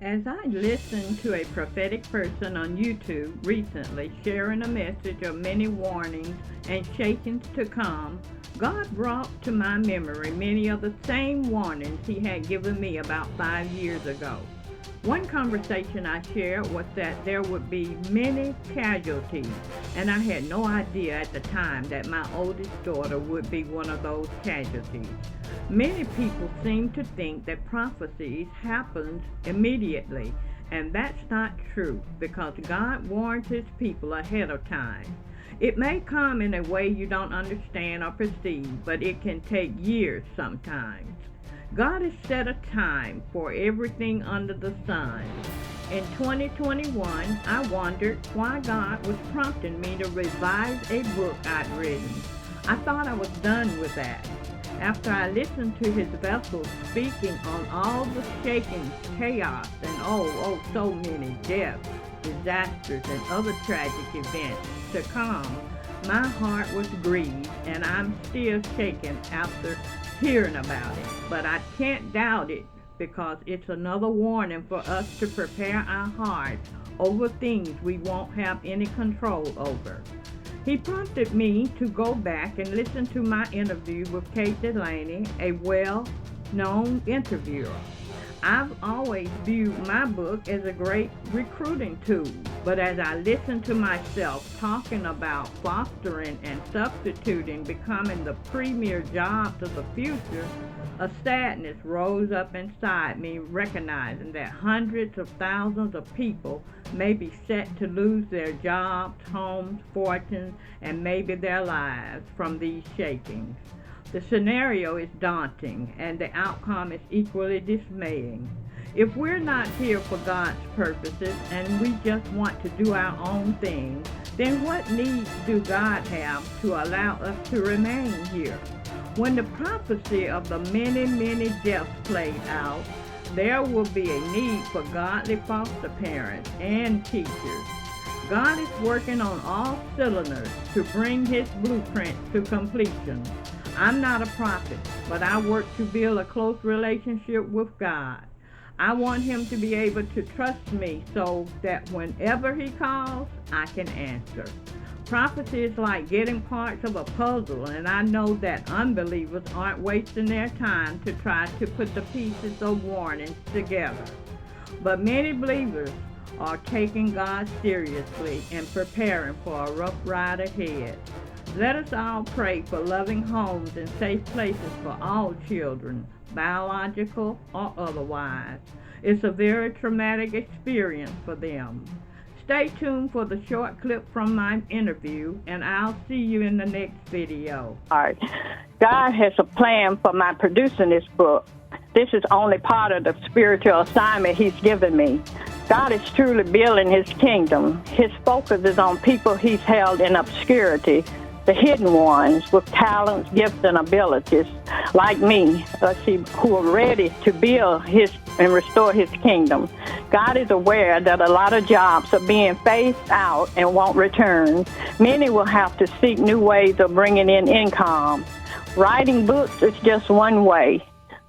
As I listened to a prophetic person on YouTube recently sharing a message of many warnings and shakings to come, God brought to my memory many of the same warnings He had given me about 5 years ago. One conversation I shared was that there would be many casualties, and I had no idea at the time that my oldest daughter would be one of those casualties. Many people seem to think that prophecies happen immediately, and that's not true because God warns His people ahead of time. It may come in a way you don't understand or perceive, but it can take years sometimes. God has set a time for everything under the sun. In 2021, I wondered why God was prompting me to revise a book I'd written. I thought I was done with that. After I listened to His vessels speaking on all the shaking, chaos, and so many deaths, disasters, and other tragic events to come, my heart was grieved, and I'm still shaken after hearing about it. But I can't doubt it because it's another warning for us to prepare our hearts over things we won't have any control over. He prompted me to go back and listen to my interview with Kate Delaney, a well-known interviewer. I've always viewed my book as a great recruiting tool, but as I listened to myself talking about fostering and substituting becoming the premier jobs of the future, a sadness rose up inside me, recognizing that hundreds of thousands of people may be set to lose their jobs, homes, fortunes, and maybe their lives from these shakings. The scenario is daunting, and the outcome is equally dismaying. If we're not here for God's purposes and we just want to do our own thing, then what needs do God have to allow us to remain here? When the prophecy of the many, many deaths played out, there will be a need for godly foster parents and teachers. God is working on all cylinders to bring His blueprint to completion. I'm not a prophet, but I work to build a close relationship with God. I want Him to be able to trust me so that whenever He calls, I can answer. Prophecy is like getting parts of a puzzle, and I know that unbelievers aren't wasting their time to try to put the pieces of warnings together. But many believers are taking God seriously and preparing for a rough ride ahead. Let us all pray for loving homes and safe places for all children, biological or otherwise. It's a very traumatic experience for them. Stay tuned for the short clip from my interview, and I'll see you in the next video. God has a plan for my producing this book. This is only part of the spiritual assignment He's given me. God is truly building His kingdom. His focus is on people He's held in obscurity, the hidden ones with talents, gifts, and abilities, like me, who are ready to build His and restore His kingdom. God is aware that a lot of jobs are being phased out and won't return. Many will have to seek new ways of bringing in income. Writing books is just one way.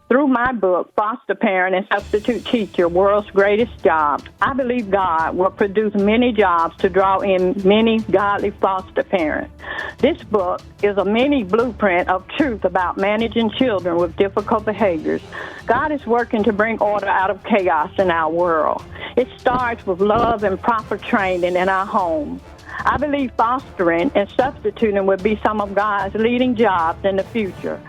Through my book, Foster Parent and Substitute Teacher, World's Greatest Jobs, I believe God will produce many jobs to draw in many godly foster parents. This book is a mini blueprint of truth about managing children with difficult behaviors. God is working to bring order out of chaos in our world. It starts with love and proper training in our homes. I believe fostering and substituting will be some of God's leading jobs in the future.